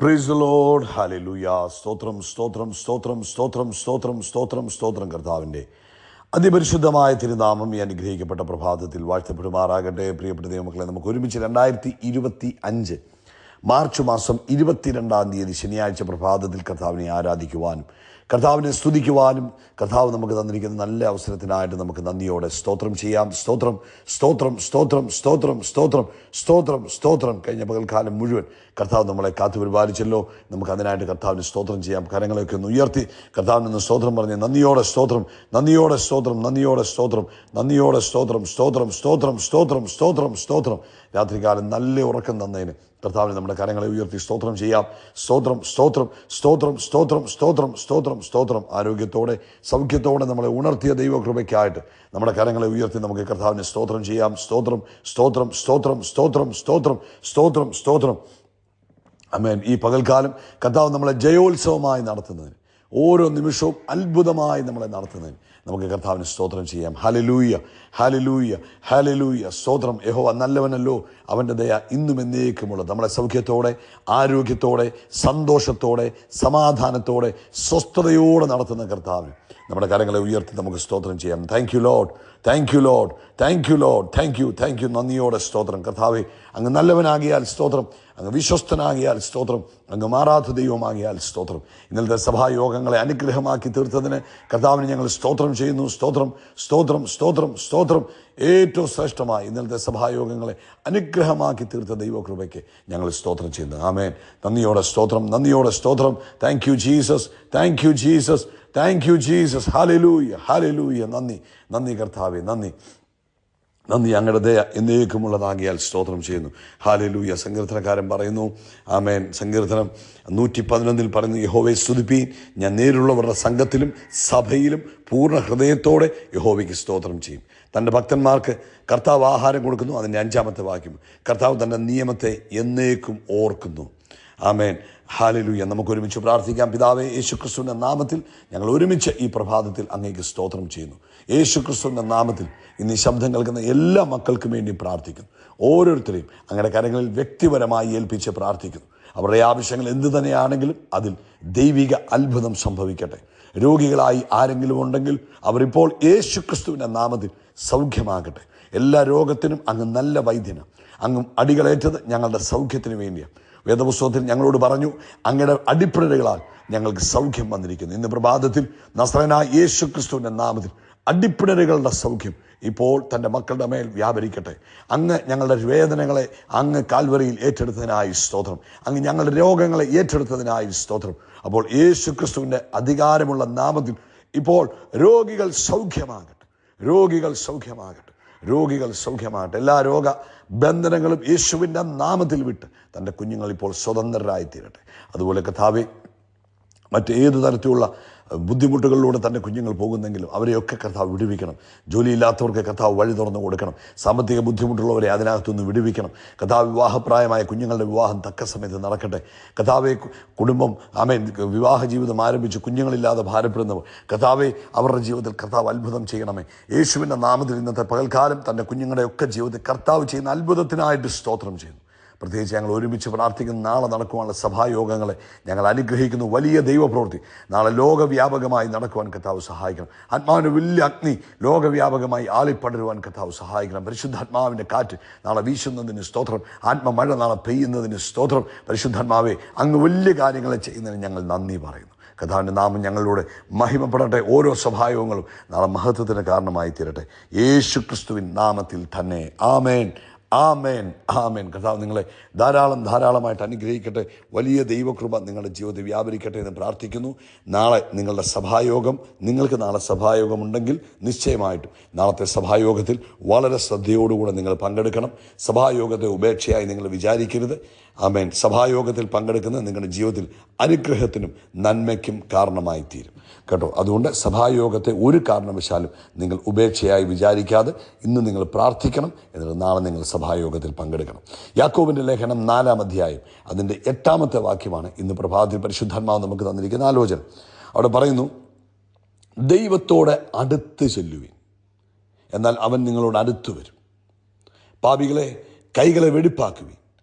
Praise the Lord. Hallelujah. സ്തോത്രം സ്തോത്രം സ്തോത്രം സ്തോത്രം സ്തോത്രം സ്തോത്രം സ്തോത്രം. കർത്താവിൻ്റെ അതിപരിശുദ്ധമായ തിരുനാമം ഈ അനുഗ്രഹിക്കപ്പെട്ട പ്രഭാതത്തിൽ വാഴ്ത്തപ്പെടുമാറാകട്ടെ. പ്രിയപ്പെട്ട ദൈവമക്കളെ, നമുക്ക് ഒരുമിച്ച് 2025 മാർച്ച് മാസം 22-ാം തീയതി ശനിയാഴ്ച പ്രഭാതത്തിൽ കർത്താവിനെ ആരാധിക്കുവാനും കർത്താവിനെ സ്തുതിക്കുവാനും കർത്താവ് നമുക്ക് തന്നിരിക്കുന്ന നല്ല അവസരത്തിനായിട്ട് നമുക്ക് നന്ദിയോടെ സ്തോത്രം ചെയ്യാം. സ്തോത്രം സ്തോത്രം സ്തോത്രം സ്തോത്രം സ്തോത്രം സ്തോത്രം സ്തോത്രം. കഴിഞ്ഞ പകൽക്കാലം മുഴുവൻ കർത്താവ് നമ്മളെ കാത്തു പരിപാലിച്ചല്ലോ. നമുക്ക് അതിനായിട്ട് കർത്താവിന് സ്തോത്രം ചെയ്യാം. കരങ്ങളൊക്കെ ഒന്ന് ഉയർത്തി കർത്താവിനൊന്ന് സ്തോത്രം പറഞ്ഞ് നന്ദിയോടെ സ്തോത്രം, നന്ദിയോടെ സ്തോത്രം, നന്ദിയോടെ സ്തോത്രം, നന്ദിയോടെ സ്തോത്രം, സ്തോത്രം സ്തോത്രം സ്തോത്രം സ്തോത്രം സ്തോത്രം. രാത്രികാലം നല്ല ഉറക്കം തന്നതിന് കർത്താവിന് നമ്മുടെ കരങ്ങളെ ഉയർത്തി സ്തോത്രം ചെയ്യാം. സ്തോത്രം സ്തോത്രം സ്തോത്രം സ്തോത്രം സ്തോത്രം സ്തോത്രം സ്തോത്രം. ആരോഗ്യത്തോടെ സൗഖ്യത്തോടെ നമ്മളെ ഉണർത്തിയ ദൈവകൃപയ്ക്കായിട്ട് നമ്മുടെ കരങ്ങളെ ഉയർത്തി നമുക്ക് കർത്താവിന് സ്തോത്രം ചെയ്യാം. സ്തോത്രം സ്തോത്രം സ്തോത്രം സ്തോത്രം സ്തോത്രം സ്തോത്രം സ്തോത്രം. ആമേൻ. ഈ പകൽക്കാലം കർത്താവ് നമ്മളെ ജയോത്സവമായി നടത്തുന്നതിന്, ഓരോ നിമിഷവും അത്ഭുതമായി നമ്മളെ നടത്തുന്നതിന് നമുക്ക് കർത്താവിന് സ്തോത്രം ചെയ്യാം. Hallelujah hallelujah hallelujah. സ്തോത്രം. യഹോവ നല്ലവനല്ലോ, അവൻ്റെ ദയ ഇന്നും എന്നേക്കുമുള്ളത്. നമ്മളെ സൗഖ്യത്തോടെ ആരോഗ്യത്തോടെ സന്തോഷത്തോടെ സമാധാനത്തോടെ സ്വസ്ഥതയോടെ നടത്തുന്ന കർത്താവിന് നമ്മുടെ കരങ്ങളെ ഉയർത്തി നമുക്ക് സ്തോത്രം ചെയ്യാം. Thank you Lord, thank you Lord, thank you Lord, thank you thank you. നന്ദിയോടെ സ്തോത്രം. കർത്താവെ, അങ്ങ് നല്ലവനാകിയാൽ സ്തോത്രം, അങ്ങ് വിശ്വസ്തനാകിയാൽ സ്തോത്രം, അങ്ങ് മാറാത്ത ദൈവമാകിയാൽ സ്തോത്രം. ഇന്നലത്തെ സഭായോഗങ്ങളെ അനുഗ്രഹമാക്കി തീർത്തതിന് കർത്താവിന് ഞങ്ങൾ സ്തോത്രം ചെയ്യുന്നു. സ്തോത്രം സ്തോത്രം സ്തോത്രം സ്തോത്രം. ഏറ്റവും ശ്രേഷ്ഠമായി ഇന്നലത്തെ സഭായോഗങ്ങളെ അനുഗ്രഹമാക്കി തീർത്ത ദൈവകൃപയ്ക്ക് ഞങ്ങൾ സ്തോത്രം ചെയ്യുന്നു. ആമേൻ. നന്ദിയോടെ സ്തോത്രം, നന്ദിയോടെ സ്തോത്രം. Thank you Jesus, thank you Jesus, thank you Jesus. Hallelujah hallelujah. നന്ദി നന്ദി കർത്താവേ, നന്ദി നന്ദി. അങ്ങയുടെ ദയ എന്നേക്കുമുള്ളതാകിയാൽ സ്തോത്രം ചെയ്യുന്നു. ഹല്ലേലൂയ. സങ്കീർത്തനക്കാരൻ പറയുന്നു, ആമേൻ, സങ്കീർത്തനം 111 പറയുന്നു, യഹോവയെ സ്തുതിപ്പീൻ, ഞാൻ നേരിലുള്ളവരുടെ സംഘത്തിലും സഭയിലും പൂർണ്ണ ഹൃദയത്തോടെ യഹോവയ്ക്ക് സ്തോത്രം ചെയ്യും. തൻ്റെ ഭക്തന്മാർക്ക് കർത്താവ് ആഹാരം കൊടുക്കുന്നു. അതിൻ്റെ 5-ാമത്തെ വാക്യം, കർത്താവ് തൻ്റെ നിയമത്തെ എന്നേക്കും ഓർക്കുന്നു. ആമേൻ. ഹല്ലേലൂയ. നമുക്ക് ഒരുമിച്ച് പ്രാർത്ഥിക്കാം. പിതാവേ, യേശുക്രിസ്തുവിൻ്റെ നാമത്തിൽ ഞങ്ങൾ ഒരുമിച്ച് ഈ പ്രഭാതത്തിൽ അങ്ങേക്ക് സ്തോത്രം ചെയ്യുന്നു. യേശുക്രിസ്തുവിൻ്റെ നാമത്തിൽ ഇന്ന് ഈ ശബ്ദം കേൾക്കുന്ന എല്ലാ മക്കൾക്കും വേണ്ടി പ്രാർത്ഥിക്കുന്നു. ഓരോരുത്തരെയും അങ്ങയുടെ കരങ്ങളിൽ വ്യക്തിപരമായി ഏൽപ്പിച്ച് പ്രാർത്ഥിക്കുന്നു. അവരുടെ ആവശ്യങ്ങൾ എന്തു തന്നെയാണെങ്കിലും അതിൽ ദൈവിക അത്ഭുതം സംഭവിക്കട്ടെ. രോഗികളായി ആരെങ്കിലും ഉണ്ടെങ്കിൽ അവരിപ്പോൾ യേശുക്രിസ്തുവിൻ്റെ നാമത്തിൽ സൗഖ്യമാകട്ടെ. എല്ലാ രോഗത്തിനും അങ്ങ് നല്ല വൈദ്യനാണ്. അങ്ങ് അടികളേറ്റത് ഞങ്ങളുടെ സൗഖ്യത്തിന് വേണ്ടിയാണ്. വേദപുസ്തകത്തിൽ ഞങ്ങളോട് പറഞ്ഞു, അങ്ങയുടെ അടിപ്പിണരുകളാൽ ഞങ്ങൾക്ക് സൗഖ്യം വന്നിരിക്കുന്നു. ഇന്ന് പ്രഭാതത്തിൽ നസ്രയനായ യേശുക്രിസ്തുവിൻ്റെ നാമത്തിൽ അടിപ്പിണരുകളുടെ സൗഖ്യം ഇപ്പോൾ തൻ്റെ മക്കളുടെ മേൽ വ്യാപരിക്കട്ടെ. അങ്ങ് ഞങ്ങളുടെ വേദനകളെ അങ്ങ് കാൽവറിയിൽ ഏറ്റെടുത്തതിനായി സ്തോത്രം. അങ്ങ് ഞങ്ങളുടെ രോഗങ്ങളെ ഏറ്റെടുത്തതിനായി സ്തോത്രം. അപ്പോൾ യേശുക്രിസ്തുവിൻ്റെ അധികാരമുള്ള നാമത്തിൽ ഇപ്പോൾ രോഗികൾ സൗഖ്യമാകട്ടെ, രോഗികൾ സൗഖ്യമാകട്ടെ, രോഗികൾ സൗഖ്യമാകട്ടെ. എല്ലാ രോഗ ബന്ധനങ്ങളും യേശുവിൻ്റെ നാമത്തിൽ വിട്ട് തൻ്റെ കുഞ്ഞുങ്ങൾ ഇപ്പോൾ സ്വതന്ത്രരായിത്തീരട്ടെ. അതുപോലെ കർത്താവേ, മറ്റേതു തരത്തിലുള്ള ബുദ്ധിമുട്ടുകളിലൂടെ തൻ്റെ കുഞ്ഞുങ്ങൾ പോകുന്നെങ്കിലും അവരെയൊക്കെ കർത്താവ് വിടുവിക്കണം. ജോലിയില്ലാത്തവർക്ക് കർത്താവ് വഴി തുറന്നു കൊടുക്കണം. സാമ്പത്തിക ബുദ്ധിമുട്ടുള്ളവരെ അതിനകത്തുനിന്ന് വിടുവിക്കണം. കർത്താവ് വിവാഹപ്രായമായ കുഞ്ഞുങ്ങളുടെ വിവാഹം തക്ക സമയത്ത് നടക്കട്ടെ. കർത്താവെ, കുടുംബം ആമേൻ വിവാഹ ജീവിതം ആരംഭിച്ച് കുഞ്ഞുങ്ങളില്ലാതെ ഭാരപ്പെടുന്നവർ കർത്താവെ, അവരുടെ ജീവിതത്തിൽ കർത്താവ് അത്ഭുതം ചെയ്യണമേ. യേശുവിൻ്റെ നാമത്തിൽ ഇന്നത്തെ പകൽക്കാലം തൻ്റെ കുഞ്ഞുങ്ങളുടെയൊക്കെ ജീവിതത്തിൽ കർത്താവ് ചെയ്യുന്ന അത്ഭുതത്തിനായിട്ട് സ്തോത്രം ചെയ്യുന്നു. പ്രത്യേകിച്ച് ഞങ്ങൾ ഒരുമിച്ച് പ്രാർത്ഥിക്കുന്ന നാളെ നടക്കുവാനുള്ള സഭായോഗങ്ങളെ ഞങ്ങൾ അനുഗ്രഹിക്കുന്നു. വലിയ ദൈവപ്രവൃത്തി നാളെ ലോകവ്യാപകമായി നടക്കുവാൻ കർത്താവ് സഹായിക്കണം. ആത്മാവിൻ്റെ വലിയ അഗ്നി ലോകവ്യാപകമായി ആളിപ്പടരുവാൻ കർത്താവ് സഹായിക്കണം. പരിശുദ്ധാത്മാവിൻ്റെ കാറ്റ് നാളെ വീശുന്നതിന് സ്തോത്രം. ആത്മമഴ നാളെ പെയ്യുന്നതിന് സ്തോത്രം. പരിശുദ്ധാത്മാവെ, അങ്ങ് വലിയ കാര്യങ്ങളെ ചെയ്യുന്നതിന് ഞങ്ങൾ നന്ദി പറയുന്നു. കർത്താവിൻ്റെ നാമം ഞങ്ങളിലൂടെ മഹിമപ്പെടട്ടെ. ഓരോ സഭായോഗങ്ങളും നാളെ മഹത്വത്തിന് കാരണമായി തീരട്ടെ. യേശുക്രിസ്തുവിൻ നാമത്തിൽ തന്നെ. ആമേൻ ആമേൻ ആമേൻ. കർത്താവ് നിങ്ങളെ ധാരാളം ധാരാളമായിട്ട് അനുഗ്രഹിക്കട്ടെ. വലിയ ദൈവകൃപ നിങ്ങളുടെ ജീവിതത്തിൽ വ്യാപരിക്കട്ടെ എന്ന് പ്രാർത്ഥിക്കുന്നു. നാളെ നിങ്ങളുടെ സഭായോഗം, നിങ്ങൾക്ക് നാളെ സഭായോഗമുണ്ടെങ്കിൽ നിശ്ചയമായിട്ടും നാളത്തെ സഭായോഗത്തിൽ വളരെ ശ്രദ്ധയോടുകൂടെ നിങ്ങൾ പങ്കെടുക്കണം. സഭായോഗത്തെ ഉപേക്ഷയായി നിങ്ങൾ വിചാരിക്കരുത്. ആമേൻ. സഭായോഗത്തിൽ പങ്കെടുക്കുന്നത് നിങ്ങളുടെ ജീവിതത്തിൽ അനുഗ്രഹത്തിനും നന്മയ്ക്കും കാരണമായി തീരും കേട്ടോ. അതുകൊണ്ട് സഭായോഗത്തെ ഒരു കാരണവശാലും നിങ്ങൾ ഉപേക്ഷയായി വിചാരിക്കാതെ ഇന്ന് നിങ്ങൾ പ്രാർത്ഥിക്കണം. എന്നിട്ട് നാളെ നിങ്ങൾ സഭായോഗത്തിൽ പങ്കെടുക്കണം. യാക്കോബിൻ്റെ ലേഖനം 4-ാം അധ്യായം അതിൻ്റെ 8-ാമത്തെ വാക്യമാണ് ഇന്ന് പ്രഭാതത്തിൽ പരിശുദ്ധാത്മാവ് നമുക്ക് തന്നിരിക്കുന്ന ആലോചന. അവിടെ പറയുന്നു, ദൈവത്തോടെ അടുത്ത് ചെല്ലുവിൻ, എന്നാൽ അവൻ നിങ്ങളോട് അടുത്തു വരും. പാപികളെ, കൈകളെ വെടിപ്പാക്കുവിൻ,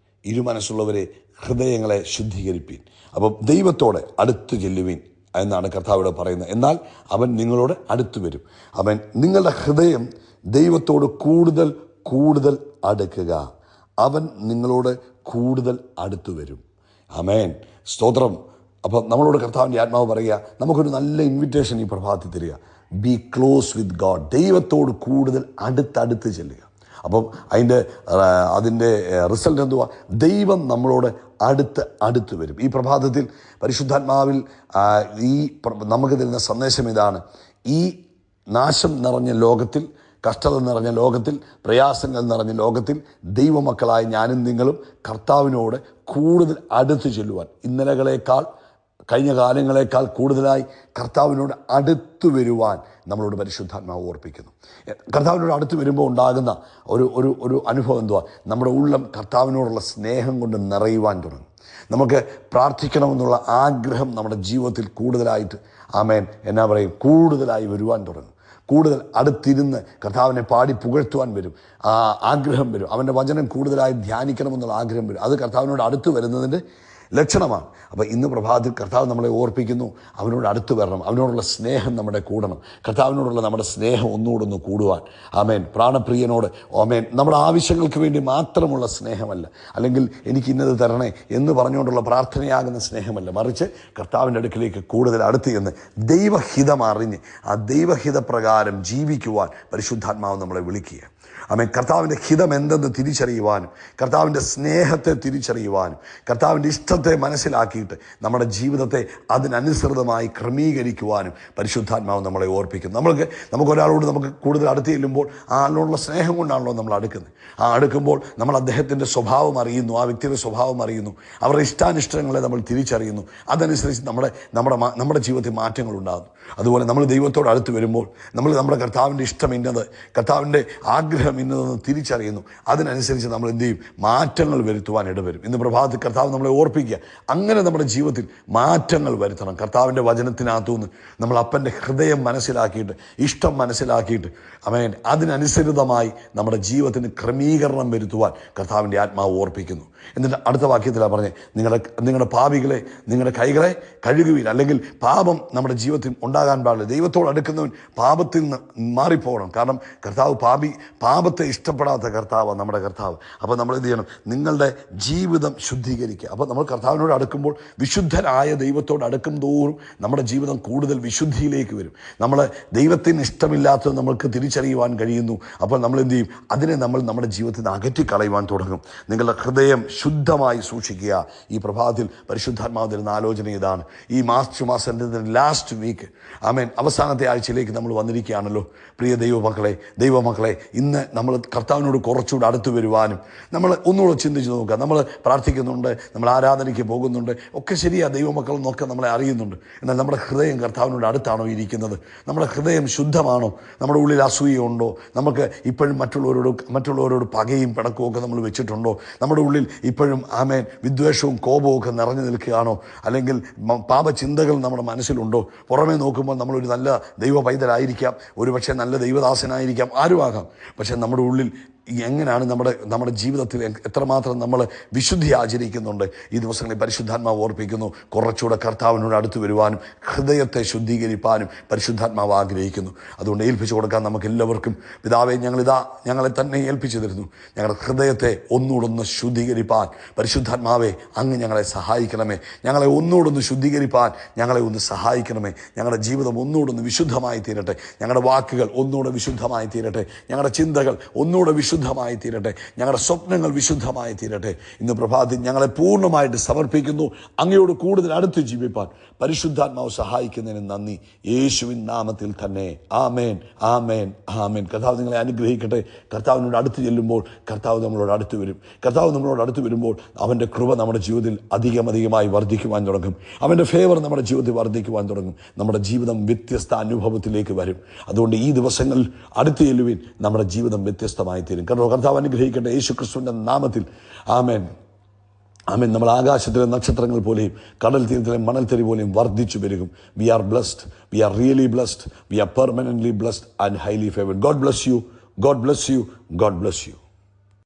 ഇരുമനസ്സുള്ളവരെ ഹൃദയങ്ങളെ ശുദ്ധീകരിപ്പീൻ. അപ്പം ദൈവത്തോടെ അടുത്തു ചെല്ലുവീൻ എന്നാണ് കർത്താവിടെ പറയുന്നത്. എന്നാൽ അവൻ നിങ്ങളോട് അടുത്തു വരും. അവൻ നിങ്ങളുടെ ഹൃദയം ദൈവത്തോട് കൂടുതൽ കൂടുതൽ അടുക്കുക. അവൻ നിങ്ങളോട് കൂടുതൽ അടുത്തു വരും. ആമേൻ, സ്തോത്രം. അപ്പം നമ്മളോട് കർത്താവിൻ്റെ ആത്മാവ് പറയുക, നമുക്കൊരു നല്ല ഇൻവിറ്റേഷൻ ഈ പ്രഭാതത്തിൽ തരിക. B close with God. ദൈവത്തോട് കൂടുതൽ അടുത്തടുത്ത് ചെല്ലുക. അപ്പം അതിൻ്റെ റിസൾട്ട് എന്തുവാ? ദൈവം നമ്മളോട് അടുത്ത് വരും. ഈ പ്രഭാതത്തിൽ പരിശുദ്ധാത്മാവിൽ നമുക്ക് തരുന്ന സന്ദേശം ഇതാണ്: ഈ നാശം നിറഞ്ഞ ലോകത്തിൽ, കഷ്ടത നിറഞ്ഞ ലോകത്തിൽ, പ്രയാസങ്ങൾ നിറഞ്ഞ ലോകത്തിൽ ദൈവമക്കളായ ഞാനും നിങ്ങളും കർത്താവിനോട് കൂടുതൽ അടുത്ത് ചെല്ലുവാൻ, ഇന്നലകളേക്കാൾ കഴിഞ്ഞ കാലങ്ങളേക്കാൾ കൂടുതലായി കർത്താവിനോട് അടുത്തു വരുവാൻ നമ്മളോട് പരിശുദ്ധാത്മാവ് ഓർപ്പിക്കുന്നു. കർത്താവിനോട് അടുത്ത് വരുമ്പോൾ ഉണ്ടാകുന്ന ഒരു അനുഭവം എന്തുവാ? നമ്മുടെ ഉള്ളം കർത്താവിനോടുള്ള സ്നേഹം കൊണ്ട് നിറയുവാൻ തുടങ്ങും. നമുക്ക് പ്രാർത്ഥിക്കണമെന്നുള്ള ആഗ്രഹം നമ്മുടെ ജീവിതത്തിൽ കൂടുതലായിട്ട്, ആമേൻ, എന്നാ പറയും, കൂടുതലായി വരുവാൻ തുടങ്ങും. കൂടുതൽ അടുത്തിരുന്ന് കർത്താവിനെ പാടി പുകഴ്ത്തുവാൻ വരും, ആഗ്രഹം വരും. അവൻ്റെ വചനം കൂടുതലായി ധ്യാനിക്കണമെന്നുള്ള ആഗ്രഹം വരും. അത് കർത്താവിനോട് അടുത്ത് വരുന്നതിൻ്റെ ലക്ഷണമാണ്. അപ്പോൾ ഇന്ന് പ്രഭാതത്തിൽ കർത്താവ് നമ്മളെ ഓർപ്പിക്കുന്നു, അവനോട് അടുത്ത് വരണം, അവനോടുള്ള സ്നേഹം നമ്മുടെ കൂടണം. കർത്താവിനോടുള്ള നമ്മുടെ സ്നേഹം ഒന്നുകൂടൊന്ന് കൂടുവാൻ. ആമേൻ. പ്രാണപ്രിയനോട്, ആമേൻ, നമ്മുടെ ആവശ്യങ്ങൾക്ക് വേണ്ടി മാത്രമുള്ള സ്നേഹമല്ല, അല്ലെങ്കിൽ എനിക്ക് ഇന്നത് തരണേ എന്ന് പറഞ്ഞുകൊണ്ടുള്ള പ്രാർത്ഥനയാകുന്ന സ്നേഹമല്ല, മറിച്ച് കർത്താവിൻ്റെ അടുക്കിലേക്ക് കൂടുതൽ അടുത്ത് ചെന്ന് ദൈവഹിതം അറിഞ്ഞ് ആ ദൈവഹിതപ്രകാരം ജീവിക്കുവാൻ പരിശുദ്ധാത്മാവ് നമ്മളെ വിളിക്കുക. ആമേൻ. കർത്താവിൻ്റെ ഹിതം എന്തെന്ന് തിരിച്ചറിയുവാനും, കർത്താവിൻ്റെ സ്നേഹത്തെ തിരിച്ചറിയുവാനും, കർത്താവിൻ്റെ ഇഷ്ടത്തെ മനസ്സിലാക്കിയിട്ട് നമ്മുടെ ജീവിതത്തെ അതിനനുസൃതമായി ക്രമീകരിക്കുവാനും പരിശുദ്ധാത്മാവ് നമ്മളെ ഓർപ്പിക്കുന്നു. നമുക്കൊരാളോട് നമുക്ക് കൂടുതൽ അടുത്ത് ചെല്ലുമ്പോൾ ആ ആളിനോടുള്ള സ്നേഹം കൊണ്ടാണല്ലോ നമ്മൾ അടുക്കുന്നത്. അടുക്കുമ്പോൾ നമ്മൾ അദ്ദേഹത്തിൻ്റെ സ്വഭാവം അറിയുന്നു, ആ വ്യക്തിയുടെ സ്വഭാവം അറിയുന്നു, അവരുടെ ഇഷ്ടാനിഷ്ടങ്ങളെ നമ്മൾ തിരിച്ചറിയുന്നു. അതനുസരിച്ച് നമ്മുടെ ജീവിതത്തിൽ മാറ്റങ്ങൾ ഉണ്ടാകുന്നു. അതുപോലെ നമ്മൾ ദൈവത്തോട് അടുത്ത് വരുമ്പോൾ നമ്മുടെ കർത്താവിൻ്റെ ഇഷ്ടം ഇന്നത്, കർത്താവിൻ്റെ ആഗ്രഹം ഇന്നതെന്ന് തിരിച്ചറിയുന്നു. അതിനനുസരിച്ച് നമ്മൾ എന്ത് ചെയ്യും? മാറ്റങ്ങൾ വരുത്തുവാൻ ഇടവരും. ഇന്ന് പ്രഭാതത്തിൽ കർത്താവ് നമ്മളെ ഓർപ്പിക്കുക, അങ്ങനെ നമ്മുടെ ജീവിതത്തിൽ മാറ്റങ്ങൾ വരുത്തണം. കർത്താവിൻ്റെ വചനത്തിനകത്തുനിന്ന് നമ്മൾ അപ്പൻ്റെ ഹൃദയം മനസ്സിലാക്കിയിട്ട്, ഇഷ്ടം മനസ്സിലാക്കിയിട്ട്, ആമേൻ, അതിനനുസൃതമായി നമ്മുടെ ജീവിതത്തിന് ക്രമീകരണം വരുത്തുവാൻ കർത്താവിൻ്റെ ആത്മാവ് ഓർപ്പിക്കുന്നു. എന്നിട്ട് അടുത്ത വാക്യത്തിലാണ് പറഞ്ഞത്, നിങ്ങളുടെ പാപികളെ, നിങ്ങളുടെ കൈകളെ കഴുകുവിൻ. അല്ലെങ്കിൽ പാപം നമ്മുടെ ജീവിതത്തിൽ ഉണ്ടാകാൻ പാടില്ല. ദൈവത്തോട് അടുക്കുന്നവൻ പാപത്തിൽ നിന്ന് മാറിപ്പോകണം. കാരണം പാപത്തെ ഇഷ്ടപ്പെടാത്ത കർത്താവാണ് നമ്മുടെ കർത്താവ്. അപ്പോൾ നമ്മൾ എന്ത് ചെയ്യണം? നിങ്ങളുടെ ജീവിതം ശുദ്ധീകരിക്കുക. അപ്പോൾ നമ്മൾ കർത്താവിനോട് അടുക്കുമ്പോൾ, വിശുദ്ധരായ ദൈവത്തോട് അടുക്കും തോറും നമ്മുടെ ജീവിതം കൂടുതൽ വിശുദ്ധിയിലേക്ക് വരും. നമ്മൾ ദൈവത്തിന് ഇഷ്ടമില്ലാത്തത് നമ്മൾക്ക് തിരിച്ചറിയുവാൻ കഴിയുന്നു. അപ്പോൾ നമ്മൾ എന്ത് ചെയ്യും? അതിനെ നമ്മൾ നമ്മുടെ ജീവിതത്തിൽ നിന്ന് അകറ്റിക്കളയുവാൻ തുടങ്ങും. നിങ്ങളുടെ ഹൃദയം ശുദ്ധമായി സൂക്ഷിക്കുക. ഈ പ്രഭാതത്തിൽ പരിശുദ്ധാത്മാവ് തരുന്ന ആലോചന ഇതാണ്. ഈ മാർച്ച് മാസത്തിൻ്റെ ലാസ്റ്റ് വീക്ക്, ആമേൻ, അവസാനത്തെ ആഴ്ചയിലേക്ക് നമ്മൾ വന്നിരിക്കുകയാണല്ലോ. പ്രിയ ദൈവമക്കളെ, ഇന്ന് നമ്മൾ കർത്താവിനോട് കുറച്ചുകൂടെ അടുത്ത് വരുവാനും, നമ്മൾ ഒന്നുകൂടെ ചിന്തിച്ച് നോക്കുക. നമ്മൾ പ്രാർത്ഥിക്കുന്നുണ്ട്, നമ്മൾ ആരാധനയ്ക്ക് പോകുന്നുണ്ട്, ഒക്കെ ശരിയാ, ദൈവമക്കൾ എന്നൊക്കെ നമ്മളെ അറിയുന്നുണ്ട്. എന്നാൽ നമ്മുടെ ഹൃദയം കർത്താവിനോട് അടുത്താണോ ഇരിക്കുന്നത്? നമ്മുടെ ഹൃദയം ശുദ്ധമാണോ? നമ്മുടെ ഉള്ളിൽ അസൂയുണ്ടോ? നമുക്ക് ഇപ്പോഴും മറ്റുള്ളവരോട് പകയും പിണക്കവും ഒക്കെ നമ്മൾ വെച്ചിട്ടുണ്ടോ? നമ്മുടെ ഉള്ളിൽ ഇപ്പോഴും, ആമേൻ, വിദ്വേഷവും കോപവും ഒക്കെ നിറഞ്ഞു നിൽക്കുകയാണോ? അല്ലെങ്കിൽ പാപചിന്തകൾ നമ്മുടെ മനസ്സിലുണ്ടോ? പുറമേ നോക്കുമ്പോൾ നമ്മളൊരു നല്ല ദൈവ പൈതലായിരിക്കാം, ഒരുപക്ഷെ നല്ല ദൈവദാസനായിരിക്കാം, ആരുമാകാം. പക്ഷെ നമ്മുടെ ഉള്ളിൽ എങ്ങനെയാണ് നമ്മുടെ ജീവിതത്തിൽ എത്രമാത്രം നമ്മൾ വിശുദ്ധി ആചരിക്കുന്നുണ്ട്? ഈ ദിവസങ്ങളിൽ പരിശുദ്ധാത്മാവ് ഓർപ്പിക്കുന്നു, കുറച്ചുകൂടെ കർത്താവിനോട് അടുത്ത് വരുവാനും ഹൃദയത്തെ ശുദ്ധീകരിപ്പാനും പരിശുദ്ധാത്മാവ് ആഗ്രഹിക്കുന്നു. അതുകൊണ്ട് ഏൽപ്പിച്ചു കൊടുക്കാൻ നമുക്ക് എല്ലാവർക്കും. പിതാവേ, ഞങ്ങളെ തന്നെ ഏൽപ്പിച്ചു തരുന്നു. ഞങ്ങളുടെ ഹൃദയത്തെ ഒന്നുകൂടൊന്ന് ശുദ്ധീകരിപ്പാൻ പരിശുദ്ധാത്മാവേ അങ്ങ് ഞങ്ങളെ സഹായിക്കണമേ. ഞങ്ങളെ ഒന്നുകൂടൊന്ന് ശുദ്ധീകരിപ്പാൻ ഞങ്ങളെ ഒന്ന് സഹായിക്കണമേ. ഞങ്ങളുടെ ജീവിതം ഒന്നുകൂടൊന്ന് വിശുദ്ധമായി തീരട്ടെ. ഞങ്ങളുടെ വാക്കുകൾ ഒന്നുകൂടെ വിശുദ്ധമായി തീരട്ടെ. ഞങ്ങളുടെ ചിന്തകൾ ഒന്നുകൂടെ വിശുദ്ധമായി തീരട്ടെ. ഞങ്ങളുടെ സ്വപ്നങ്ങൾ വിശുദ്ധമായി തീരട്ടെ. ഇന്ന് പ്രഭാതത്തിൽ ഞങ്ങളെ പൂർണ്ണമായിട്ട് സമർപ്പിക്കുന്നു. അങ്ങയോട് കൂടുതൽ അടുത്ത് ജീവിപ്പാൻ പരിശുദ്ധാത്മാവ് സഹായിക്കുന്നതിന് നന്ദി. യേശുവിൻ നാമത്തിൽ തന്നെ. ആമേൻ, ആമേൻ, ആമേൻ. കർത്താവ് നിങ്ങളെ അനുഗ്രഹിക്കട്ടെ. കർത്താവിനോട് അടുത്ത് ചെല്ലുമ്പോൾ കർത്താവ് നമ്മളോട് അടുത്ത് വരും. കർത്താവ് നമ്മളോട് അടുത്ത് വരുമ്പോൾ അവൻ്റെ കൃപ നമ്മുടെ ജീവിതത്തിൽ അധികമായി വർദ്ധിക്കുവാൻ തുടങ്ങും. അവൻ്റെ ഫേവർ നമ്മുടെ ജീവിതത്തിൽ വർദ്ധിക്കുവാൻ തുടങ്ങും. നമ്മുടെ ജീവിതം വ്യത്യസ്ത അനുഭവത്തിലേക്ക് വരും. അതുകൊണ്ട് ഈ ദിവസങ്ങളിൽ അടുത്ത് ചെല്ലുവിൻ, നമ്മുടെ ജീവിതം വ്യത്യസ്തമായി തീരും. കർത്താവ് അനുഗ്രഹിക്കട്ടെ. യേശു ക്രിസ്തുവിൻ്റെ നാമത്തിൽ. ആമേൻ, ആമേൻ. നമ്മൾ ആകാശത്തിലെ നക്ഷത്രങ്ങൾ പോലെയും കടൽ തീരത്തിലെ മണൽത്തരി പോലെയും വർദ്ധിച്ചു പെരുകും. We are blessed. We are really blessed. We are permanently blessed and highly favoured. God bless you. God bless you. God bless U.